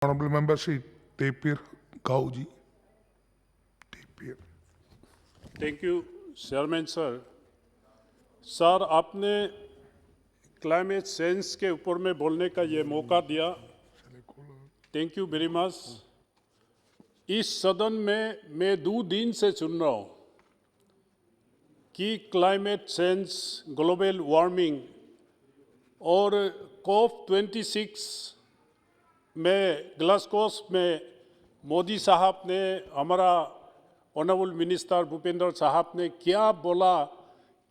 Honorable Member Shri Tapir Gauji. Tapir. Thank you chairman sir. Sir, आपने climate change के ऊपर में बोलने का ये मौका दिया, थैंक यू वेरी मच। इस सदन में मैं 2 दिन से सुन रहा हूँ कि क्लाइमेट चेंज, ग्लोबल वार्मिंग और COP26 में ग्लासगो में मोदी साहब ने, हमारा ऑनरेबल मिनिस्टर भूपेंद्र साहब ने क्या बोला,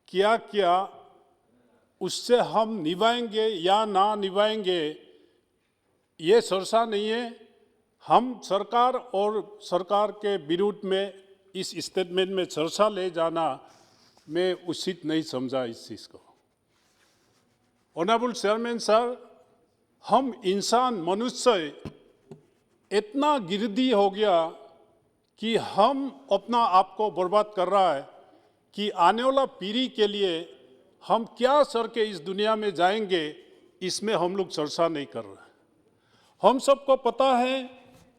क्या किया, उससे हम निभाएंगे या ना निभाएंगे ये चर्चा नहीं है। हम सरकार और सरकार के विरुद्ध में इस स्टेटमेंट में चर्चा ले जाना मैं उचित नहीं समझा इस चीज़ को। ऑनरेबल चेयरमैन सर, हम इंसान मनुष्य इतना गिरदी हो गया कि हम अपना आप को बर्बाद कर रहा है कि आने वाला पीढ़ी के लिए हम क्या सर के इस दुनिया में जाएंगे, इसमें हम लोग चर्चा नहीं कर रहे। हम सबको पता है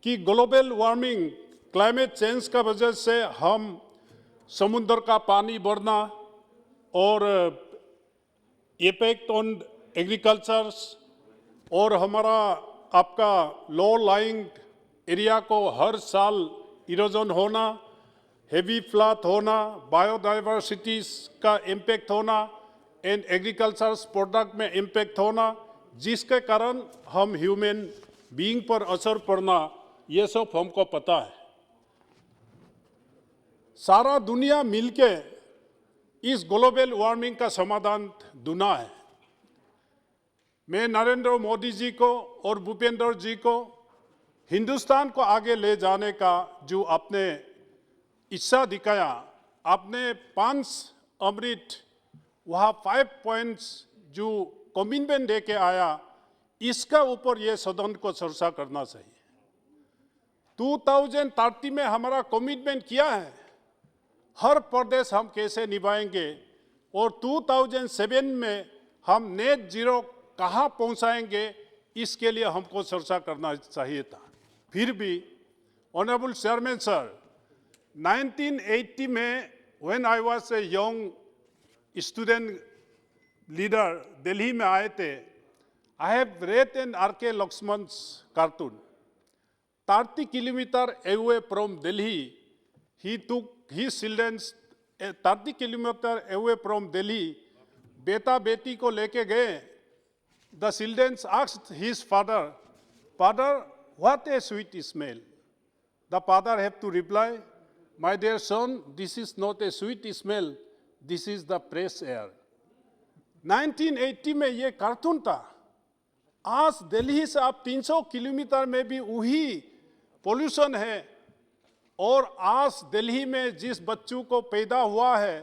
कि ग्लोबल वार्मिंग, क्लाइमेट चेंज का वजह से हम समुद्र का पानी बढ़ना और इफेक्ट ऑन एग्रीकल्चर और हमारा आपका लो लाइंग एरिया को हर साल इरोजन होना, हेवी फ्लड होना, बायोडाइवर्सिटीज का इम्पैक्ट होना एंड एग्रीकल्चर प्रोडक्ट में इम्पैक्ट होना, जिसके कारण हम ह्यूमन बीइंग पर असर पड़ना, ये सब हमको पता है। सारा दुनिया मिलके इस ग्लोबल वार्मिंग का समाधान ढूंढना है। मैं नरेंद्र मोदी जी को और भूपेंद्र जी को हिंदुस्तान को आगे ले जाने का जो आपने इच्छा दिखाया, आपने 5 अमृत वहाँ 5 पॉइंट्स जो कमिटमेंट दे के आया, इसका ऊपर ये सदन को चर्चा करना चाहिए। 2030 में हमारा कमिटमेंट क्या है, हर प्रदेश हम कैसे निभाएंगे और 2007 में हम नेट जीरो कहाँ पहुँचाएंगे, इसके लिए हमको चर्चा करना चाहिए था। फिर भी ऑनरेबल चेयरमैन सर, 1980 में when I was a young student leader, Delhi में आए थे, I have read an R K. Laxman's cartoon. 30 kilometre away from Delhi, he took his children 30 kilometre away from Delhi, बेटा बेटी को लेके गए। The children asked his father, "Father, what a sweet smell." The father have to reply, "My dear son, this is not a sweet smell, this is the fresh air." 1980 में ये cartoon था। आज दिल्ली से आप 300 किलोमीटर में भी वही pollution है और आज दिल्ली में जिस बच्चों को पैदा हुआ है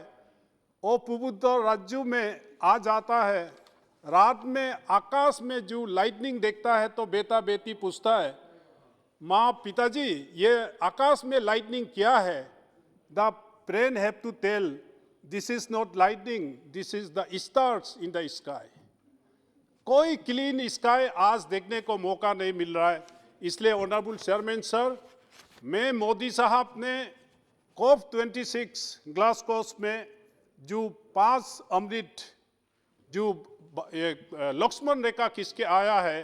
वो पूर्वोत्तर राज्यों में आ जाता है, रात में आकाश में जो लाइटनिंग देखता है तो बेटा बेटी पूछता है, माँ पिताजी ये आकाश में लाइटनिंग क्या है? The brain have to tell, this is not lightning, this is the stars in the sky. कोई क्लीन स्काई आज देखने को मौका नहीं मिल रहा है। इसलिए ऑनरेबल चेयरमैन सर, मैं मोदी साहब ने COP26 ग्लासगो में जो 5 अमृत जो लक्ष्मण रेखा खींच के आया है,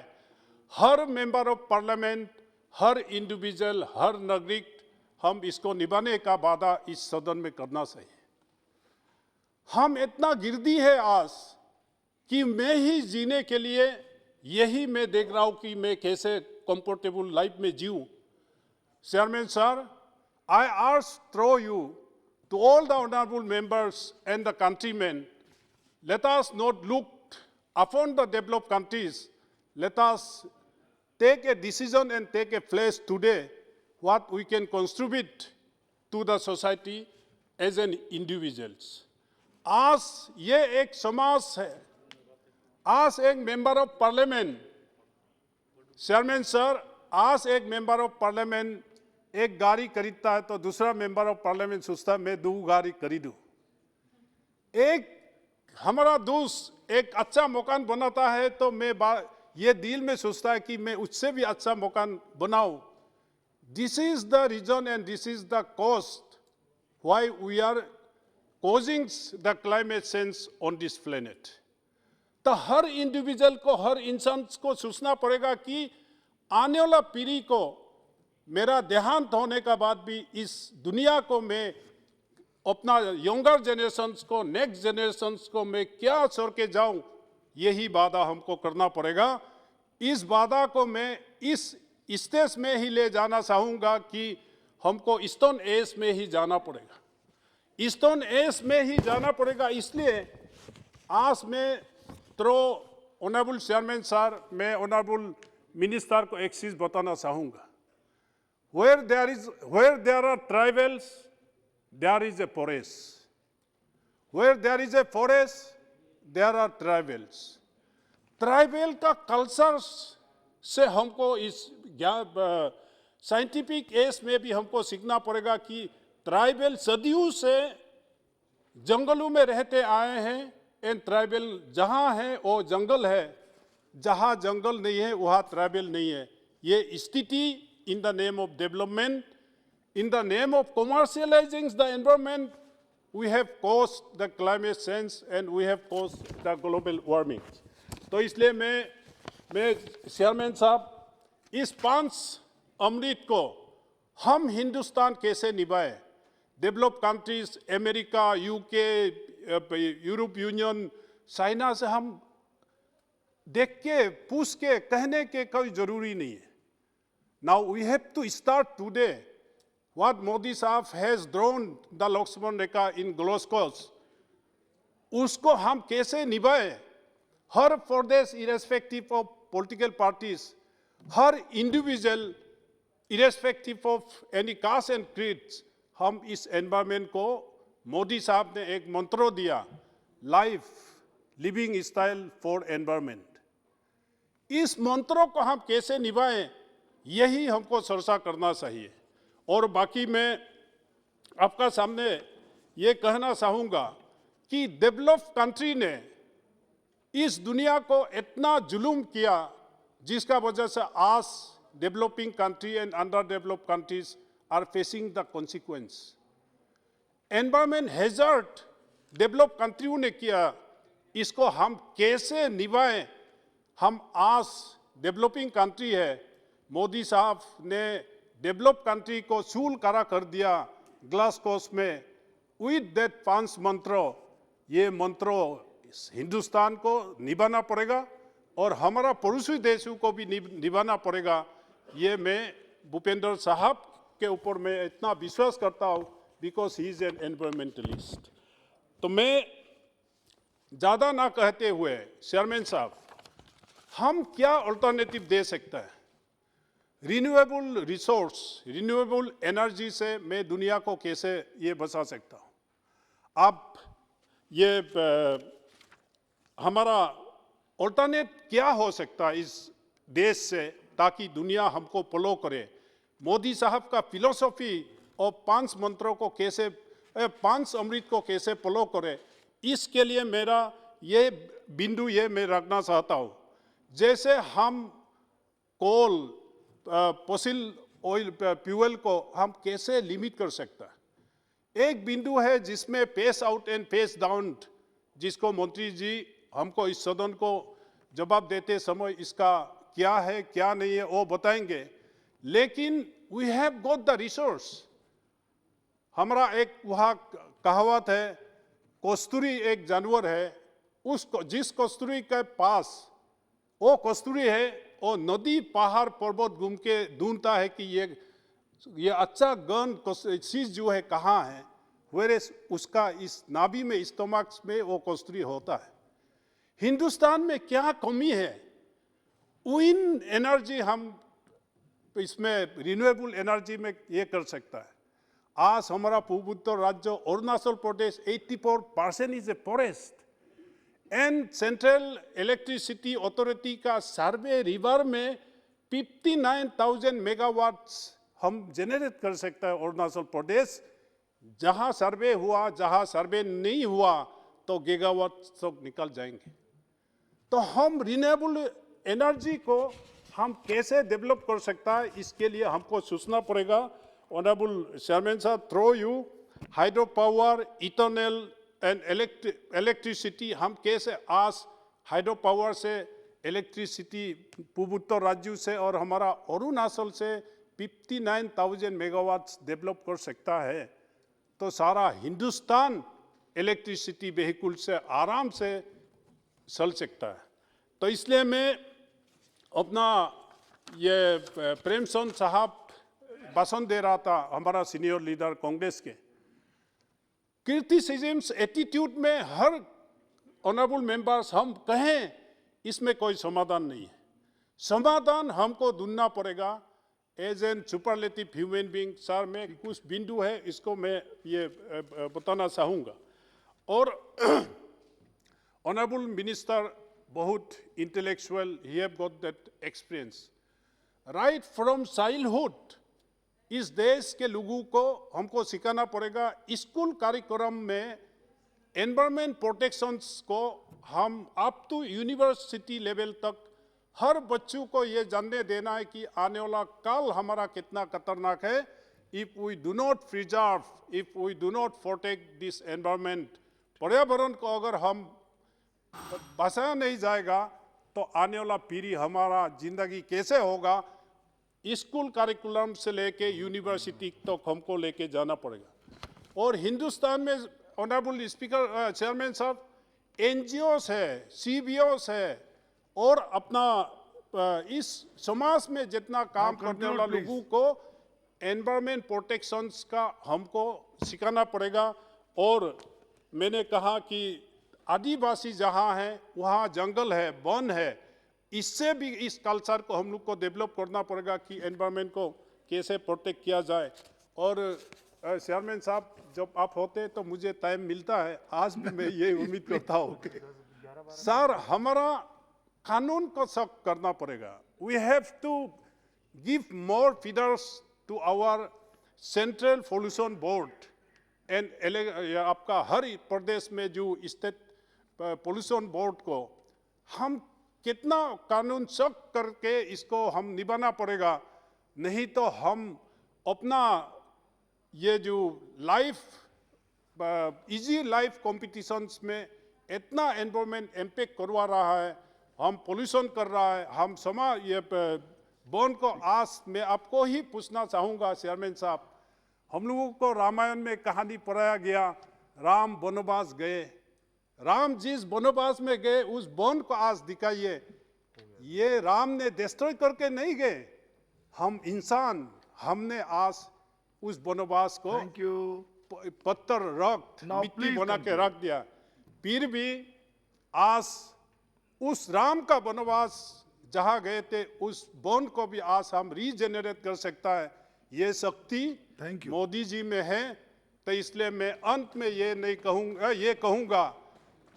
हर मेंबर ऑफ पार्लियामेंट, हर इंडिविजुअल, हर नागरिक, हम इसको निभाने का वादा इस सदन में करना चाहिए। हम इतना गिरदी है आज कि मैं ही जीने के लिए यही मैं देख रहा हूँ कि मैं कैसे कंफर्टेबल लाइफ में जीऊँ। Chairman sir, I urge through you to all the honorable members and the countrymen, let us not look upon the developed countries. Let us take a decision and take a pledge today what we can contribute to the society as an individuals. आज ये एक समाज है, आज एक member of parliament, chairman sir, आज एक member of parliament एक गाड़ी खरीदता है तो दूसरा मेंबर ऑफ पार्लियामेंट सोचता है मैं 2 गाड़ी खरीदूं। एक हमारा दोस्त एक अच्छा मकान बनाता है तो मैं ये दिल में सोचता है कि मैं उससे भी अच्छा मकान बनाऊं। This is the reason and this is the cost why we are causing the climate change on this planet. तो हर इंडिविजुअल को, हर इंसान को सोचना पड़ेगा कि आने वाला पीढ़ी को, मेरा देहांत होने का बाद भी इस दुनिया को मैं अपना यंगर जनरेशन्स को, नेक्स्ट जनरेशन्स को मैं क्या छोड़ के जाऊं, यही वादा हमको करना पड़ेगा। इस वादा को मैं इस स्टेज में ही ले जाना चाहूँगा कि हमको स्टोन एज में ही जाना पड़ेगा, स्टोन एज में ही जाना पड़ेगा। इसलिए आज मैं थ्रो ऑनरेबल चेयरमैन सर, मैं ऑनरेबल मिनिस्टर को एक चीज़ बताना चाहूँगा। Where there are tribals, there is a forest. Where there is a forest, there are tribals. Tribal का कल्चर से हमको इस साइंटिफिक एज में भी हमको सीखना पड़ेगा कि ट्राइबल सदियों से जंगलों में रहते आए हैं, एंड ट्राइबल जहाँ है वो जंगल है, जहाँ जंगल नहीं है वहाँ ट्राइबल नहीं है। ये स्थिति in the name of development, in the name of commercializing the environment, we have caused the climate change and we have caused the global warming. तो इसलिए मैं चेयरमैन साहब, इस 5 अमृत को हम हिंदुस्तान कैसे निभाए, develop countries, America, UK, Europe union, China से हम देख के, पूछ के, कहने के कोई जरूरी नहीं है। Now we have to start today. What Modi Sahab has drawn the Lakshman Rekha in Glasgow, उसको हम कैसे निभाए। हर प्रदेश irrespective of political parties, her individual irrespective of any caste and creeds, हम इस एनवायरमेंट को, मोदी साहब ने एक मंत्र दिया, life living style for environment. इस मंत्रों को हम कैसे निभाएं, यही हमको चर्चा करना चाहिए। और बाकी मैं आपका सामने ये कहना चाहूँगा कि डेवलप कंट्री ने इस दुनिया को इतना जुल्म किया, जिसका वजह से आज developing country and under developed countries are facing the consequence. Environment hazard develop कंट्रियों ने किया, इसको हम कैसे निभाएं। हम आज डेवलपिंग कंट्री है, मोदी साहब ने डेवलप कंट्री को शूल करा कर दिया ग्लासगो में विद दैट 5 मंत्र। ये मंत्रों हिंदुस्तान को निभाना पड़ेगा और हमारा पड़ोसी देशों को भी निभाना पड़ेगा। ये मैं भूपेंद्र साहब के ऊपर मैं इतना विश्वास करता हूँ, because he is an environmentalist. तो मैं ज़्यादा ना कहते हुए चेयरमैन साहब, हम क्या अल्टरनेटिव दे सकते हैं। रिन्यूएबल रिसोर्स, रिन्यूएबल एनर्जी से मैं दुनिया को कैसे ये बचा सकता हूँ। आप ये हमारा अल्टरनेट क्या हो सकता है इस देश से, ताकि दुनिया हमको फॉलो करे। मोदी साहब का फिलोसॉफी और 5 मंत्रों को कैसे, 5 अमृत को कैसे फॉलो करे, इसके लिए मेरा ये बिंदु ये मैं रखना चाहता हूँ। जैसे हम कोल, फॉसिल ऑयल फ्यूल को हम कैसे लिमिट कर सकता है। एक बिंदु है जिसमें pace out and pace down, जिसको मंत्री जी हमको इस सदन को जवाब देते समय इसका क्या है क्या नहीं है वो बताएंगे। लेकिन we have got the resource. हमारा एक वहाँ कहावत है, कस्तूरी एक जानवर है, उसको जिस कस्तूरी के पास वो कस्तूरी है, और नदी पहाड़ पर्वत घूम के ढूंढता है कि ये अच्छा गन चीज जो है कहाँ है, वेरे उसका इस नाभि में, स्टमक में वो कस्तूरी होता है। हिंदुस्तान में क्या कमी है, विंड एनर्जी हम इसमें रिन्यूएबल एनर्जी में ये कर सकता है। आज हमारा पूर्वोत्तर राज्य Arunachal Pradesh 84% is a forest, and central electricity authority का सर्वे रिवर में 59,000 मेगावाट्स हम जनरेट कर सकता है अरुणाचल प्रदेश। जहां सर्वे हुआ, जहां सर्वे नहीं हुआ तो गीगावाट सब निकल जाएंगे। तो हम रिन्यूएबल एनर्जी को हम कैसे डेवलप कर सकता है, इसके लिए हमको सोचना पड़ेगा। ऑनरेबल चेयरमैन साहब, through you, hydro power, ethanol and electricity, हम कैसे आज हाइड्रो पावर से इलेक्ट्रिसिटी पूर्वोत्तर राज्यों से और हमारा अरुणाचल से 59,000 मेगावाट्स डेवलप कर सकता है, तो सारा हिंदुस्तान इलेक्ट्रिसिटी व्हीकल से आराम से चल सकता है। तो इसलिए मैं अपना ये प्रेमचंद साहब भाषण दे रहा था, हमारा सीनियर लीडर कांग्रेस के, क्रिटिसिज्म्स एटीट्यूड में हर ऑनरेबल मेंबर्स हम कहें, इसमें कोई समाधान नहीं है। समाधान हमको ढूंढना पड़ेगा as an superlative human being. Sir, मैं कुछ बिंदु है इसको मैं ये बताना चाहूँगा। और ऑनरेबल मिनिस्टर बहुत intellectual, he have got that experience right from childhood. इस देश के लोगों को हमको सिखाना पड़ेगा। स्कूल कार्यक्रम में एनवायरमेंट प्रोटेक्शंस को हम अप टू यूनिवर्सिटी लेवल तक हर बच्चों को ये जानने देना है कि आने वाला कल हमारा कितना खतरनाक है। If we do not preserve, if we do not protect this environment, पर्यावरण को अगर हम बचाया नहीं जाएगा तो आने वाला पीढ़ी हमारा जिंदगी कैसे होगा। स्कूल करिकुलम से लेके यूनिवर्सिटी तक हमको लेके जाना पड़ेगा। और हिंदुस्तान में ऑनरेबल स्पीकर चेयरमैन साहब, एनजीओस है, सीबीओस है, और अपना इस समाज में जितना काम करने वाला लोगों को एनवायरमेंट प्रोटेक्शंस का हमको सिखाना पड़ेगा। और मैंने कहा कि आदिवासी जहाँ है वहाँ जंगल है, वन है, इससे भी इस कल्चर को हम लोग को डेवलप करना पड़ेगा कि एनवायरमेंट को कैसे प्रोटेक्ट किया जाए। और चेयरमैन साहब, जब आप होते हैं तो मुझे टाइम मिलता है, आज भी मैं ये उम्मीद करता हूँ सर, हमारा कानून को सख्त करना पड़ेगा। We have to give more feeders to our central pollution board and आपका हर प्रदेश में जो स्टेट पोल्यूशन बोर्ड को हम कितना कानून सख्त करके इसको हम निभाना पड़ेगा। नहीं तो हम अपना ये जो लाइफ इजी लाइफ कॉम्पिटिशन्स में इतना एनवायरमेंट इम्पैक्ट करवा रहा है, हम पोल्यूशन कर रहा है, हम समाज ये वन को आज मैं आपको ही पूछना चाहूँगा चेयरमैन साहब, हम लोगों को रामायण में कहानी पढ़ाया गया, राम वनवास गए, राम जिस वनवास में गए उस वन को आज दिखाइए। ये राम ने डिस्ट्रॉय करके नहीं गए, हम इंसान, हमने आज उस वनवास को पत्थर रख मिट्टी बना के रख दिया। फिर भी आज उस राम का वनवास जहाँ गए थे उस वन को भी आज हम रीजेनरेट कर सकता है। ये शक्ति मोदी जी में है। तो इसलिए मैं अंत में ये नहीं कहूँगा, ये कहूँगा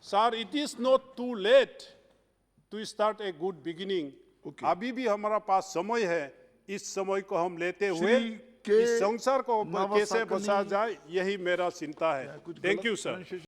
sir, it is not too late to start a good beginning. अभी भी हमारा पास समय है, इस समय को हम लेते हुए इस संसार को कैसे बचा जाए, यही मेरा चिंता है। Thank you sir.